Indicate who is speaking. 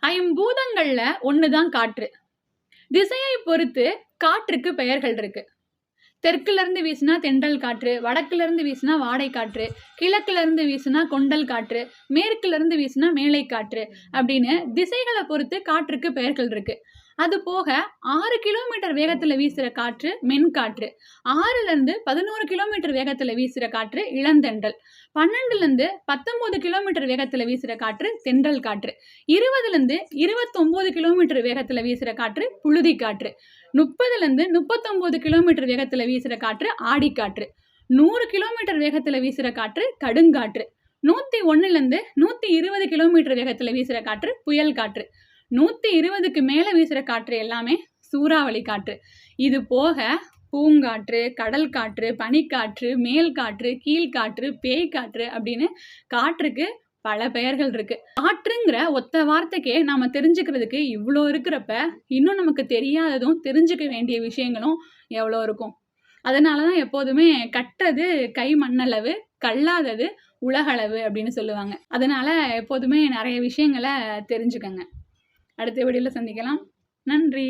Speaker 1: ஐம்பூதங்கள்ல ஒண்ணுதான் காற்று. திசையை பொறுத்து காற்றுக்கு பெயர்கள் இருக்கு. தெற்குல இருந்து வீசினா தென்றல் காற்று, வடக்குல இருந்து வீசினா வாடை காற்று, கிழக்குல இருந்து வீசினா கொண்டல் காற்று, மேற்குல இருந்து வீசினா மேலை காற்று அப்படின்னு திசைகளை பொறுத்து காற்றுக்கு பெயர்கள் இருக்கு. அது போக 6 கிலோமீட்டர் வேகத்துல வீசுற காற்று மென்காற்று, 6ல 11 கிலோமீட்டர் வேகத்துல வீசுற காற்று இளந்தென்றல், 12ல 19 கிலோமீட்டர் வேகத்துல வீசுற காற்று தென்றல் காற்று, 20ல 29 கிலோமீட்டர் வேகத்துல வீசுற காற்று புழுதி காற்று, 30ல 39 கிலோமீட்டர் வேகத்துல வீசுற காற்று ஆடிக்காற்று, 100 கிலோமீட்டர் வேகத்துல வீசுற காற்று கடுங்காற்று, 101ல 120 கிலோமீட்டர் வேகத்துல வீசுற காற்று புயல் காற்று, 120க்கு மேல வீசுற காற்று எல்லாமே சூறாவளி காற்று. இது போக பூங்காற்று, கடல் காற்று, பனிக்காற்று, மேல் காற்று, கீழ்காற்று, பேய் காற்று அப்படின்னு காற்றுக்கு பல பெயர்கள் இருக்கு. காற்றுங்கிற ஒத்த வார்த்தைக்கே நாம தெரிஞ்சுக்கிறதுக்கு இவ்வளோ இருக்கிறப்ப இன்னும் நமக்கு தெரியாததும் தெரிஞ்சுக்க வேண்டிய விஷயங்களும் எவ்வளோ இருக்கும். அதனாலதான் எப்போதுமே கற்றது கை மண்ணளவு, கல்லாதது உலகளவு அப்படின்னு சொல்லுவாங்க. அதனால எப்போதுமே நிறைய விஷயங்களை தெரிஞ்சுக்கங்க. அடுத்த வீடியோல சந்திக்கலாம். நன்றி.